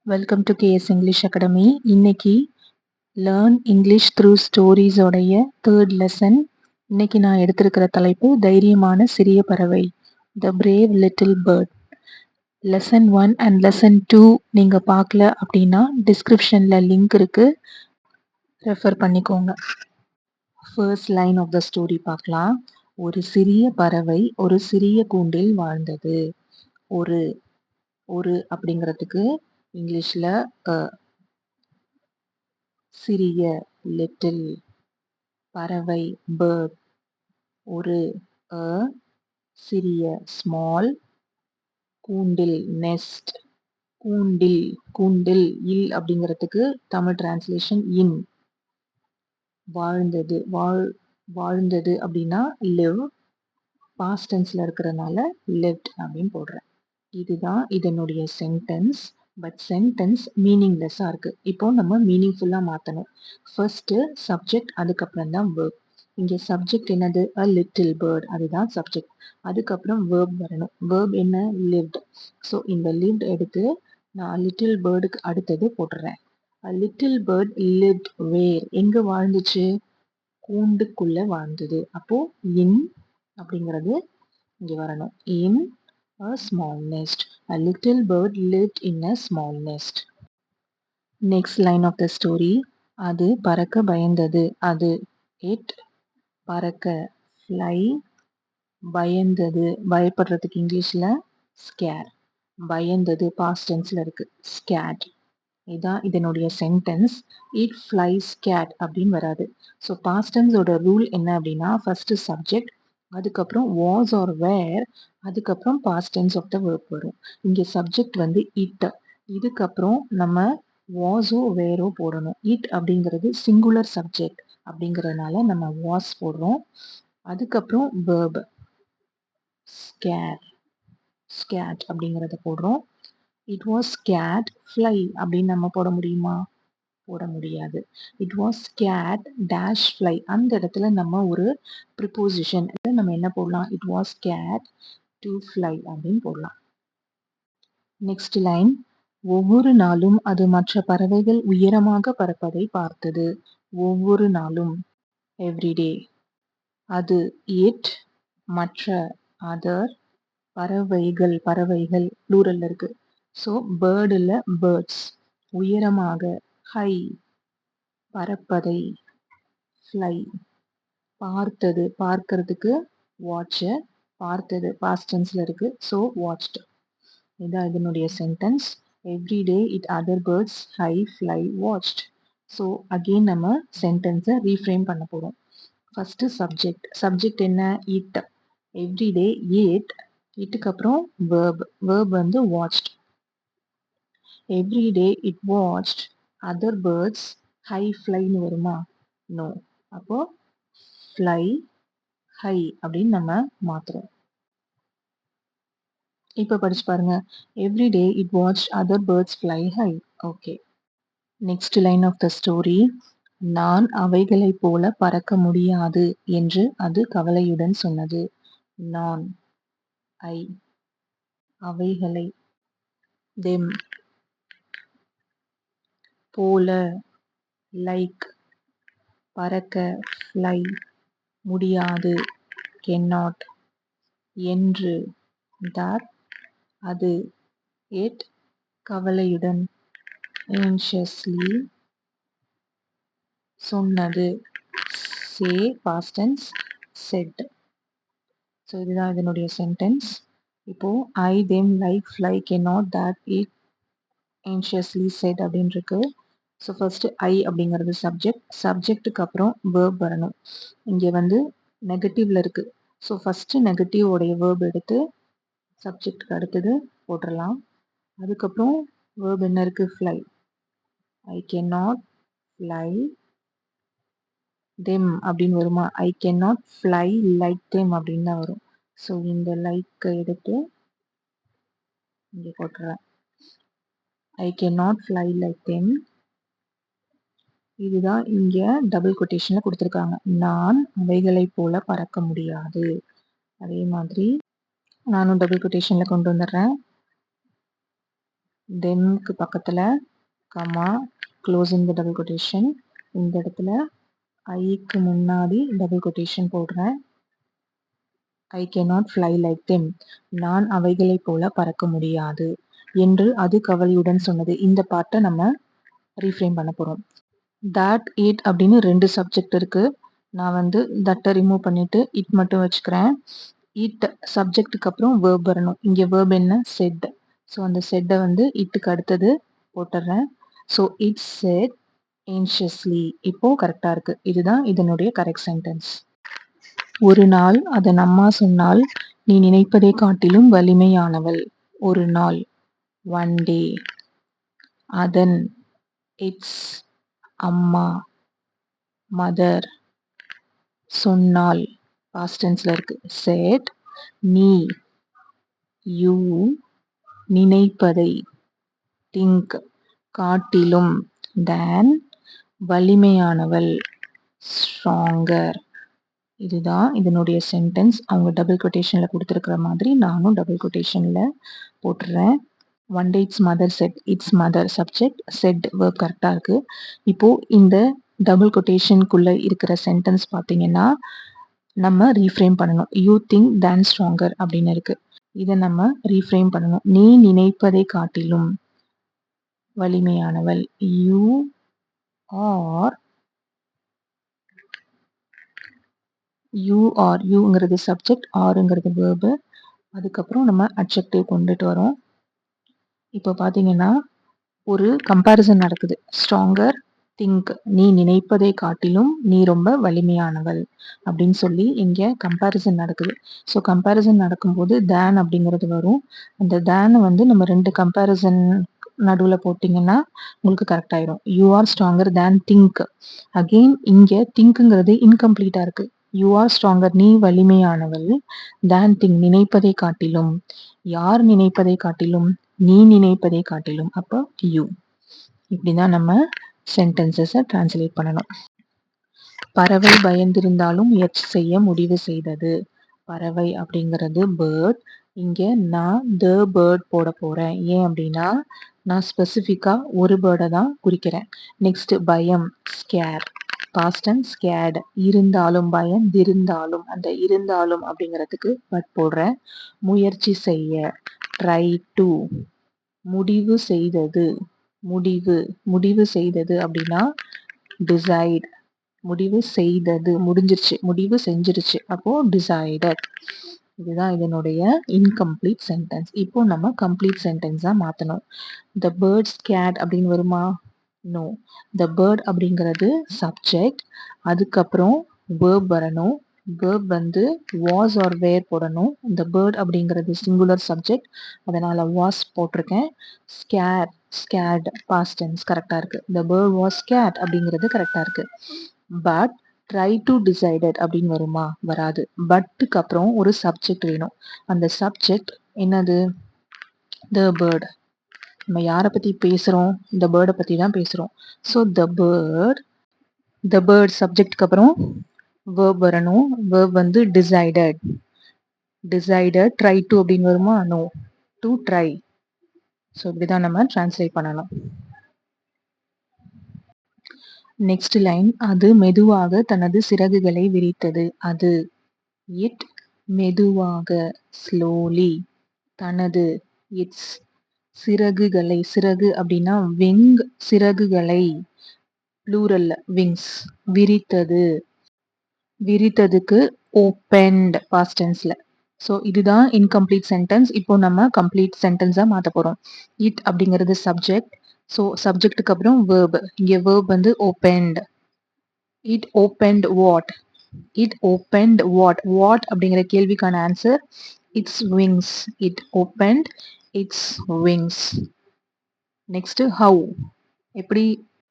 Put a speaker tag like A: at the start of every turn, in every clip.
A: Welcome to KS English academy. இன்னைக்கு learn English through stories உடைய third lesson. இன்னைக்கு நான் எடுத்திருக்கிற தலைப்பு தைரியமான சிறிய பறவை, the brave little bird. Lesson 1 and lesson 2 நீங்கள் பார்க்கல அப்படின்னா டிஸ்கிரிப்ஷனில் லிங்க் இருக்கு, ரெஃபர் பண்ணிக்கோங்க. First line of the story பார்க்கலாம். ஒரு சிறிய பறவை ஒரு சிறிய கூண்டில் வாழ்ந்தது. ஒரு ஒரு அப்படிங்கிறதுக்கு இங்கிலீஷ்ல சிறிய லிட்டில், பறவை பேர்ட், ஒரு சிறிய ஸ்மால், கூண்டில் நெஸ்ட், கூண்டில் கூண்டில் இல் அப்படிங்கிறதுக்கு தமிழ் டிரான்ஸ்லேஷன் இன், வாழ்ந்தது வாழ்ந்தது அப்படின்னா லிவ், பாஸ்ட் டென்ஸ்ல இருக்கிறதுனால லிவ்ட் அப்படின்னு போடுறேன். இதுதான் இதனுடைய சென்டென்ஸ். பட் சென்டென்ஸ் மீனிங்லெஸ்ஸாக இருக்கு. இப்போ நம்ம மீனிங்ஃபுல்லாக மாற்றணும். ஃபர்ஸ்ட் சப்ஜெக்ட், அதுக்கப்புறம் தான் வேர்ப். இங்கே சப்ஜெக்ட் என்னது? அ லிட்டில் பேர்ட், அதுதான் சப்ஜெக்ட். அதுக்கப்புறம் வேர்ப் வரணும். வேர்ப் என்ன? லிவ்ட். ஸோ இந்த லிவ்ட் எடுத்து நான் லிட்டில் பேர்டுக்கு அடுத்தது போட்டுறேன். அ லிட்டில் பேர்ட் லிவ்ட் வேர், எங்க வாழ்ந்துச்சு? கூண்டுக்குள்ள வாழ்ந்தது. அப்போ இன் அப்படிங்கிறது இங்க வரணும். இன் a small nest. A little bird lived in a small nest. Next line of the story. அது பறக்க பயந்தது. அது it பறக்க, fly, பயந்தது, பயப்படுறதுக்கு இங்கிலீஷ்ல scare, பயந்தது பாஸ்ட் டென்ஸ்ல இருக்கு scared. இதான் இதனுடைய சென்டென்ஸ். it flies scared அப்படின்னு வராது. ஸோ பாஸ்ட் டென்ஸோட ரூல் என்ன அப்படின்னா ஃபர்ஸ்ட் சப்ஜெக்ட், அதுக்கப்புறம் was or were, அதுக்கப்புறம் past tense of the verb வரும். இங்கே சப்ஜெக்ட் வந்து it, இதுக்கப்புறம் நம்ம wasஓ வேரோ போடணும். it அப்படிங்கிறது சிங்குலர் சப்ஜெக்ட் அப்படிங்கிறதுனால நம்ம was போடுறோம். அதுக்கப்புறம் verb scare, scared அப்படிங்கிறத போடுறோம். it was scared fly அப்படின்னு நம்ம போட முடியுமா? போட முடியாது. it was scared dash fly, அந்த இடத்துல நம்ம ஒரு ப்ரிப்போசிஷன் நம்ம என்ன போடலாம்? it was scared to fly அப்படின்னு போடலாம். Next line. ஒவ்வொரு நாளும் அது மற்ற பறவைகள் உயரமாக பறப்பதை பார்த்தது. ஒவ்வொரு நாளும், எவ்ரிடே. அது it, மற்ற அதர், பறவைகள் பறவைகள் ப்ளூரல்ல இருக்கு. ஸோ பேர்டுல பேர்ட்ஸ், உயரமாக ஹை, பறப்பதை ஃப்ளை, பார்த்தது பார்க்கறதுக்கு வாட்ச், பார்த்தது பாஸ்ட் டென்ஸ்ல இருக்கு. So watched. இதான் இதனுடைய sentence. Everyday it other birds high fly watched. So again நம்ம சென்டென்ஸை ரீஃப்ரேம் பண்ண போறோம். ஃபர்ஸ்ட் சப்ஜெக்ட், சப்ஜெக்ட் என்ன? இட். எவ்ரிடே இட், இட்டுக்கு அப்புறம் வேர்ப், வேர்ப் வந்து watched. Everyday it watched other birds high ஃப்ளைன்னு வருமா? நோ. அப்போ ஃப்ளை ஹை அப்படின்னு நம்ம மாத்துறோம். இப்போ படிச்சு பாருங்க. Everyday it watch other birds fly high. Okay. Next line of the story. நான் அவைகளைப் போல பறக்க முடியாது என்று அது கவலையுடன் சொன்னது. நான், ஐ, அவைகளை, தெம், போல, லைக், பறக்க, ஃப்ளை, முடியாது, cannot, என்று, that, அது, it, கவலையுடன், anxiously, சொன்னது, say, past tense, said. So இதுதான் இதனுடைய சென்டென்ஸ். இப்போ I, them, like, fly, cannot, that, it, anxiously, said அப்படின்னு இருக்கு. ஸோ ஃபர்ஸ்ட் ஐ அப்படிங்கிறது சப்ஜெக்ட், சப்ஜெக்ட்டுக்கு அப்புறம் வேர்ப் வரணும். இங்கே வந்து நெகட்டிவ்ல இருக்கு. ஸோ ஃபர்ஸ்ட் நெகட்டிவ் உடைய வேர்ப் எடுத்து சப்ஜெக்ட்டுக்கு அடுத்தது போட்டுடலாம். அதுக்கப்புறம் வேர்ப் என்ன இருக்கு? Fly. I can not fly them அப்படின்னு வருமா? I can not fly like them அப்படின்னு தான் வரும். ஸோ இந்த லைக்கை எடுத்து இங்கே போட்டுறேன். I can not fly like them. இதுதான் இங்க டபுள் கொட்டேஷன்ல கொடுத்துருக்காங்க. நான் அவைகளைப் போல பறக்க முடியாது. அதே மாதிரி நானும் டபுள் கொட்டேஷன்ல கொண்டு வந்துடுறேன். தென்க்கு பக்கத்துல கமா க்ளோசிங் த டபுள் கொட்டேஷன். இந்த இடத்துல ஐக்கு முன்னாடி டபுள் கொட்டேஷன் போடுறேன். I cannot fly like them. நான் அவைகளைப் போல பறக்க முடியாது என்று அது கவலையுடன் சொன்னது. இந்த பாட்டை நம்ம ரீஃப்ரேம் பண்ண போறோம். that it அப்படின்னு 2 சப்ஜெக்ட் இருக்கு. நான் வந்து தட்டை ரிமூவ் பண்ணிட்டு இட் மட்டும் வச்சுக்கிறேன். இட் சப்ஜெக்டுக்கு அப்புறம் வேர்ப் வரணும். இங்க வேர்ப் என்ன? செட். ஸோ அந்த செட்டை வந்து இட்டுக்கு அடுத்தது போட்டுடுறேன். So it said anxiously. இப்போ கரெக்டா இருக்கு. இதுதான் இதனுடைய கரெக்ட் சென்டென்ஸ். ஒரு நாள் அதன் அம்மா சொன்னால், நீ நினைப்பதை காட்டிலும் வலிமையானவள். ஒரு நாள், ஒன் டே. அதன், இட்ஸ், அம்மா, மதர், சொன்னால், பாஸ்ட் டென்ஸ்ல இருக்கு. செட், நீ, யூ, நினைப்பதை, திங்க், காட்டிலும், தேன், வலிமையானவள், ஸ்ட்ராங்கர். இதுதான் இதனுடைய சென்டென்ஸ். அவங்க டபுள் கொட்டேஷன்ல கொடுத்துருக்கிற மாதிரி நானும் டபுள் கொட்டேஷன்ல போட்டுறேன். One day it's mother set. It's mother subject, set verb கரெக்டா இருக்கு. இப்போ இந்த டபுள் கொட்டேஷனுக்குள்ள இருக்கிற சென்டென்ஸ் பார்த்தீங்கன்னா நம்ம ரீஃப்ரேம் பண்ணணும். யூ திங்க் தேன் ஸ்ட்ராங்கர் அப்படின்னு இருக்கு. இதை நம்ம ரீஃப்ரேம் பண்ணணும். நீ நினைப்பதை காட்டிலும் வலிமையானவள். யூ ஆர், யூ ஆர், யூங்கிறது சப்ஜெக்ட், ஆருங்கிறது வேர்பு. அதுக்கப்புறம் நம்ம அட்ஜெக்டிவ் கொண்டுட்டு வரோம். இப்போ பார்த்தீங்கன்னா ஒரு கம்பேரிசன் நடக்குது. ஸ்ட்ராங்கர், திங்க், நீ நினைப்பதை காட்டிலும் நீ ரொம்ப வலிமையானவள் அப்படின்னு சொல்லி இங்க கம்பேரிசன் நடக்குது. ஸோ கம்பேரிசன் நடக்கும்போது தேன் அப்படிங்கிறது வரும். அந்த தேனை வந்து நம்ம 2 கம்பேரிசன் நடுவில் போட்டிங்கன்னா உங்களுக்கு கரெக்ட் ஆயிரும். You are stronger than think. Again இங்க திங்க்ங்கிறது இன்கம்ப்ளீட்டா இருக்கு. யூ ஆர் ஸ்ட்ராங்கர், நீ வலிமையானவள், தேன் திங்க், நினைப்பதை காட்டிலும். யார் நினைப்பதை காட்டிலும்? நீ நினைப்பதை காட்டிலும். அப்போ யூ. இப்படிதான் நம்ம சென்டென்சஸை டிரான்ஸ்லேட் பண்ணணும். பறவை பயந்திருந்தாலும் முயற்சி செய்ய முடிவு செய்தது. பறவை அப்படிங்கிறது பேர்ட். இங்க நான் த பேர்ட் போட போறேன். ஏன் அப்படின்னா நான் ஸ்பெசிஃபிக்கா ஒரு பேர்டை தான் குறிக்கிறேன். நெக்ஸ்ட் பயம், ஸ்கேர், பாஸ்ட் அண்ட் ஸ்கேர்டு. இருந்தாலும், பயந்திருந்தாலும், அந்த இருந்தாலும் அப்படிங்கிறதுக்கு பட் போடுறேன். முயற்சி செய்ய, ட்ரை டு. முடிவு செய்தது, முடிவு செய்தது அப்படின்னா டிசைட். முடிவு செய்தது முடிஞ்சிருச்சு, முடிவு செஞ்சிருச்சு, அப்போ டிசைடட். இதுதான் இதனுடைய இன்கம்ப்ளீட் சென்டென்ஸ். இப்போ நம்ம கம்ப்ளீட் சென்டென்ஸா மாத்தணும். த பேர்ட் ஸ்கேட் அப்படின்னு வருமா? நோ. த பேர்ட் அப்படிங்கிறது சப்ஜெக்ட், அதுக்கப்புறம் வேர்ப் வரணும். வேர்ப் வந்து வாஸ் ஆர் வேர் போடணும். இந்த பேர்ட் அப்படிங்கிறது சிங்குலர் சப்ஜெக்ட், அதனால வாஸ் போட்டிருக்கேன். ஸ்கேர், ஸ்கேர்ட் பாஸ்ட் டென்ஸ் கரெக்டா இருக்கு. த பேர்ட் வாஸ் ஸ்கேர்ட் அப்படிங்கிறது கரெக்டா இருக்கு. பட் ட்ரை டு டிசைடட் அப்படின்னு வருமா? வராது. பட்டுக்கு அப்புறம் ஒரு சப்ஜெக்ட் வேணும். அந்த சப்ஜெக்ட் என்னது? The bird. நம்ம யாரை பத்தி பேசுறோம்? இந்த பேர்டை பத்தி தான் பேசுறோம். ஸோ த பேர்ட் சப்ஜெக்ட்க்கு அப்புறம் வேர்ப் வரணும். வேர்ப் வந்து டிசைடட். ட்ரை டு அப்படின்னு வருமா? No, to try. ஸோ இப்படிதான் நம்ம டிரான்ஸ்லேட் பண்ணணும். நெக்ஸ்ட் லைன், அது மெதுவாக தனது சிறகுகளை விரித்தது. அது, இட், மெதுவாக, ஸ்லோலி, தனது, இட்ஸ், சிறகுகளை, சிறகு அப்படின்னா விங், சிறகுகளை, ப்ளூரல் விங்ஸ், விரித்தது. விரித்ததுக்கு ஓப்பன்ட் பாஸ்ட் டென்ஸ்ல. ஸோ இதுதான் இன்கம்ப்ளீட் சென்டென்ஸ். இப்போ நம்ம கம்ப்ளீட் சென்டென்ஸா மாற்ற போறோம். இட் அப்படிங்கிறது சப்ஜெக்ட். ஸோ சப்ஜெக்ட்டுக்கு அப்புறம் வேர்ப். இங்க வேர்ப் வந்து opened. It opened what? It opened what? What அப்படிங்கிற கேள்விக்கான answer its wings. It opened its wings. Next how. எப்படி?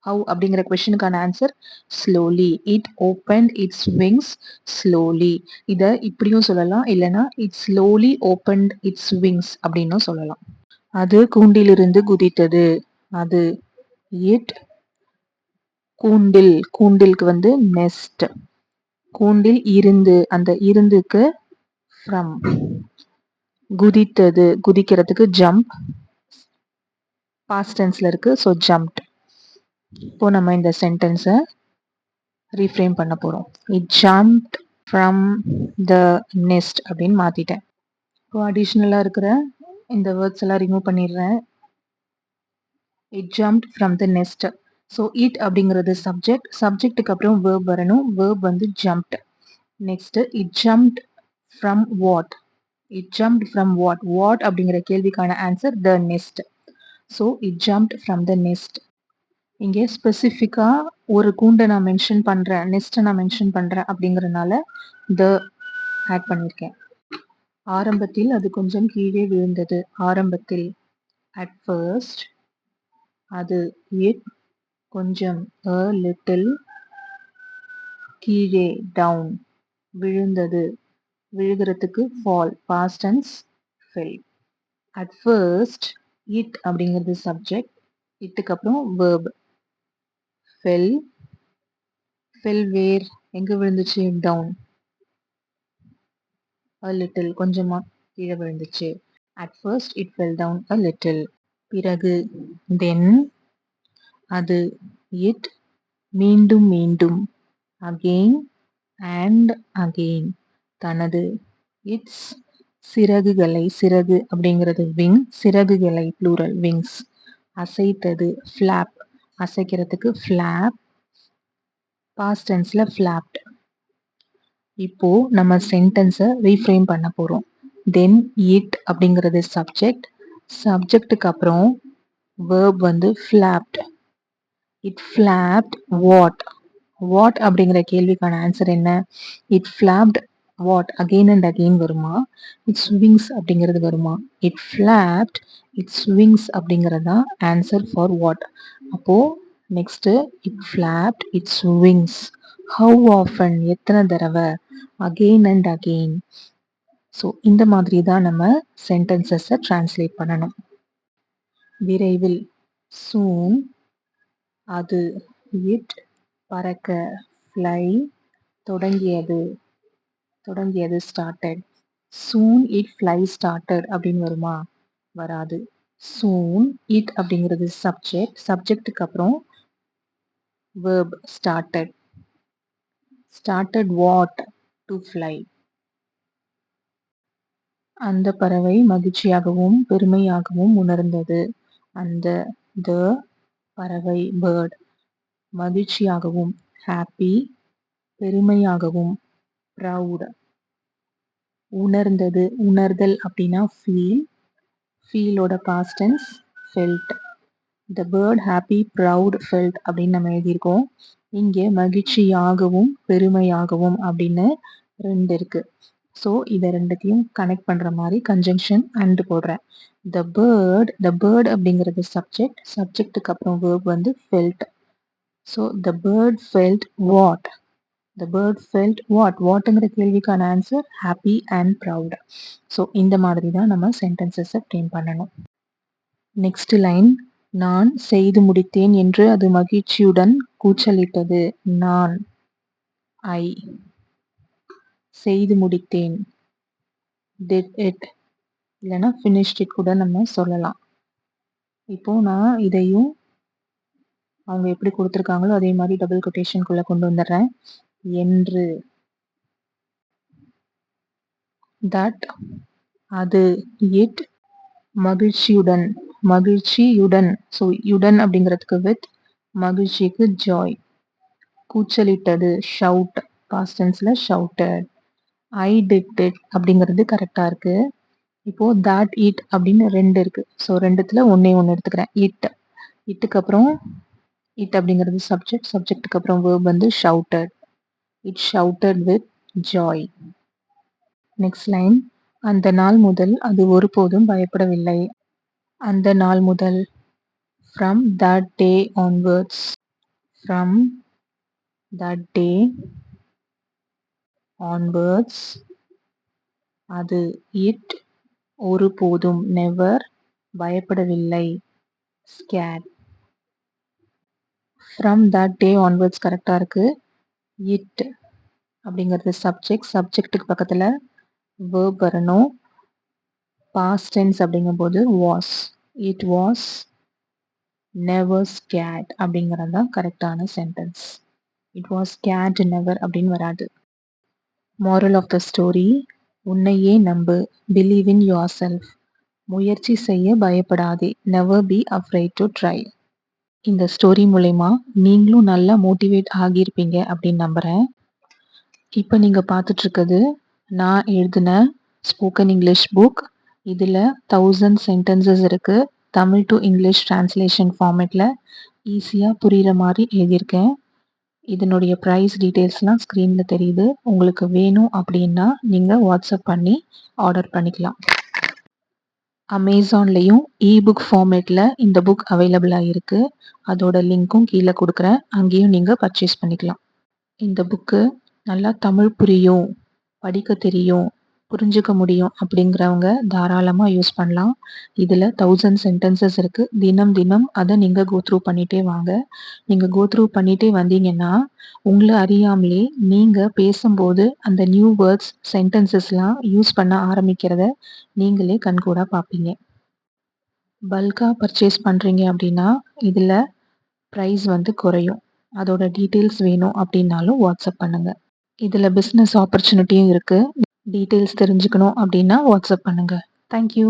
A: ஹவு அப்படிங்கிற கொஸ்டினுக்கான answer slowly. It opened its wings slowly. இதை இப்படியும் சொல்லலாம், இல்லைன்னா it slowly opened its wings அப்படின்னும் சொல்லலாம். அது கூண்டிலிருந்து குதித்தது. அது, இட், கூண்டில், கூண்டிலுக்கு வந்து நெஸ்ட். கூண்டில் இருந்து, அந்த இருந்துக்கு ஃப்ரம். குதித்தது, குதிக்கிறதுக்கு ஜம்ப். பாஸ்ட் டென்ஸ்ல இருக்கு. So jumped. இப்போ நம்ம இந்த சென்டென்ஸை ரீஃப்ரேம் பண்ண போறோம். It jumped from the next அப்படின்னு மாத்திட்டேன். இப்போ அடிஷ்னலா இருக்கிற இந்த வேர்ட்ஸ் எல்லாம் ரிமூவ் பண்ணிடுறேன். It jumped from the next. So it அப்படிங்கிறது சப்ஜெக்ட். சப்ஜெக்ட்டுக்கு அப்புறம் வேர்ப் வரணும். வேர்ப் வந்து jumped. Next it jumped from what. It jumped from what. What அப்படிங்கிற கேள்விக்கான answer the next. So it jumped from the next. இங்கே ஸ்பெசிஃபிக்கா ஒரு கூண்டை நான் மென்ஷன் பண்றேன், நெஸ்ட்டை நான் மென்ஷன் பண்றேன் அப்படிங்கறதுனால த ஆட் பண்ணியிருக்கேன். ஆரம்பத்தில் அது கொஞ்சம் கீழே விழுந்தது. ஆரம்பத்தில் at first அது it கொஞ்சம் a little கீழே down விழுந்தது. விழுகிறதுக்கு fall past tense fell. at first it அப்படிங்கிறது subject. இட்டுக்கு அப்புறம் verb fell. fell where எங்க விழுந்துச்சு? down. a little கொஞ்சமா கீழே விழுந்துச்சு. at first it fell down a little. பிறகு then அது it மீண்டும் மீண்டும் again and again தனது its சிறகுகளை, சிறகு அப்படிங்கிறது wing, சிறகுகளை plural wings அசைத்தது flap, அசைக்கிறதுக்கு flap, past tenseல flapped. இப்போ நம்ம சென்டென்ஸை ரீஃப்ரேம் பண்ண போறோம். then it அப்படிங்கிறது சப்ஜெக்ட். சப்ஜெக்ட்டுக்கு அப்புறம் verb வந்து flapped. it flapped what. what அப்படிங்கிற கேள்விக்கான ஆன்சர் என்ன? it flapped what again and again வருமா? its wings அப்படிங்கிறது வருமா? it flapped its wings அப்படிங்கிறதா ஆன்சர் ஃபார் what. அப்போ next it flapped its wings. how often எத்தனை தடவை? again and again. ஸோ இந்த மாதிரி தான் நம்ம சென்டென்சஸை டிரான்ஸ்லேட் பண்ணணும். விரைவில் soon அது it பறக்க fly தொடங்கியது started. soon it fly started அப்படின்னு வருமா? வராது. soon it அப்படிங்கிறது சப்ஜெக்ட். சப்ஜெக்ட்டுக்கு அப்புறம் verb started. started what? to fly. அந்த பறவை மகிழ்ச்சியாகவும் பெருமையாகவும் உணர்ந்தது. அந்த the பறவை bird மகிழ்ச்சியாகவும் happy, பெருமையாகவும் proud. உணர்ந்தது, உணர்தல் அப்படின்னா feel, feelோட past tense felt. the bird happy proud felt அப்படின்னு நம்ம எழுதியிருக்கோம். இங்கே மகிழ்ச்சியாகவும் பெருமையாகவும் அப்படின்னு ரெண்டு இருக்கு. ஸோ இதை ரெண்டுத்தையும் கனெக்ட் பண்ற மாதிரி கன்ஜங்ஷன் and போடுறேன். the bird அப்படிங்கிறது சப்ஜெக்ட். சப்ஜெக்ட்டுக்கு அப்புறம் verb வந்து felt. So the bird felt what. the bird felt what. வாட்ங்கிற கேள்விக்கான answer happy and proud. So இந்த மாதிரி தான் நம்ம சென்டென்சஸை ஃப்ரேம் பண்ணணும். நெக்ஸ்ட் லைன் நான் செய்து முடித்தேன் என்று அது மகிழ்ச்சியுடன் கூச்சலிட்டது. நான் ஐ செய்து முடித்தேன் did it இல்லைன்னா finished it கூட நம்ம சொல்லலாம். இப்போ நான் இதையும் அவங்க எப்படி கொடுத்துருக்காங்களோ அதே மாதிரி டபுள் கொட்டேஷனுக்குள்ள கொண்டு வந்துடுறேன். என்று that அது it மகிழ்ச்சியுடன் ஸோ யுடன் அப்படிங்கிறதுக்கு வித், மகிழ்ச்சிக்கு ஜாய். கூச்சலிட்டது ஷவுட், பாஸ்ட் டென்ஸ்ல ஷவுட்டட். ஐ டிட் இட் அப்படிங்கிறது கரெக்டா இருக்கு. இப்போ that it அப்படின்னு ரெண்டு இருக்கு. ஸோ ரெண்டுத்துல ஒன்னே ஒன்று எடுத்துக்கிறேன். இட்டுக்கு அப்புறம் it அப்படிங்கிறது சப்ஜெக்ட். சப்ஜெக்ட்டுக்கு அப்புறம் verb வந்து shouted. it shouted with joy. Next line அந்த நாள் முதல் அது ஒருபோதும் பயப்படவில்லை. அந்த நாள் முதல் from that day onwards. from that day onwards அது it ஒருபோதும் never பயப்படவில்லை scared. from that day onwards கரெக்டா இருக்கு. it அப்படிங்கிறது சப்ஜெக்ட். சப்ஜெக்ட்டுக்கு பக்கத்துல verb வரணும். past tense அப்படிங்கும்போது was. it was never scared அப்படிங்கிறது தான் கரெக்டான sentence. It was scared never அப்படின்னு வராது. moral ஆஃப் த ஸ்டோரி, உன்னையே நம்பு, பிலீவ் இன் யோர் செல்ஃப், முயற்சி செய்ய பயப்படாதே, never be afraid to try. இந்த ஸ்டோரி மூலயமா நீங்களும் நல்லா மோட்டிவேட் ஆகியிருப்பீங்க அப்படின்னு நம்புறேன். இப்போ நீங்க பார்த்துட்டு இருக்கிறது நான் எழுதின ஸ்போக்கன் இங்கிலீஷ் புக். இதில் 1000 சென்டென்சஸ் இருக்கு. தமிழ் டு இங்கிலீஷ் டிரான்ஸ்லேஷன் ஃபார்மேட்ல ஈஸியாக புரிகிற மாதிரி எழுதியிருக்கேன். இதனுடைய ப்ரைஸ் டீட்டெயில்ஸ்லாம் ஸ்க்ரீனில் தெரியுது. உங்களுக்கு வேணும் அப்படின்னா நீங்கள் வாட்ஸ்அப் பண்ணி ஆர்டர் பண்ணிக்கலாம். அமேசான்லேயும் இபுக் ஃபார்மேட்டில் இந்த புக் அவைலபிளாக இருக்குது. அதோட லிங்க்கும் கீழே கொடுக்குறேன். அங்கேயும் நீங்கள் பர்ச்சேஸ் பண்ணிக்கலாம். இந்த புக்கு நல்லா தமிழ் புரியும், படிக்க தெரியும், புரிஞ்சுக்க முடியும் அப்படிங்கிறவங்க தாராளமாக யூஸ் பண்ணலாம். இதில் 1000 சென்டென்சஸ் இருக்குது. தினம் தினம் அதை நீங்கள் கோத்ரூ பண்ணிகிட்டே வாங்க. நீங்கள் கோத்ரூ பண்ணிகிட்டே வந்தீங்கன்னா உங்களை அறியாமலே நீங்கள் பேசும்போது அந்த நியூ வேர்ட்ஸ் சென்டென்சஸ்லாம் யூஸ் பண்ண ஆரம்பிக்கிறத நீங்களே கண்கூடா பார்ப்பீங்க. பல்காக பர்ச்சேஸ் பண்ணுறீங்க அப்படின்னா இதில் ப்ரைஸ் குறையும். அதோட டீட்டெயில்ஸ் வேணும் அப்படின்னாலும் வாட்ஸ்அப் பண்ணுங்க. இதில் பிஸ்னஸ் ஆப்பர்ச்சுனிட்டியும் இருக்குது. டீட்டெயில்ஸ் தெரிஞ்சுக்கணும் அப்படின்னா வாட்ஸ்அப் பண்ணுங்க. தேங்க்யூ.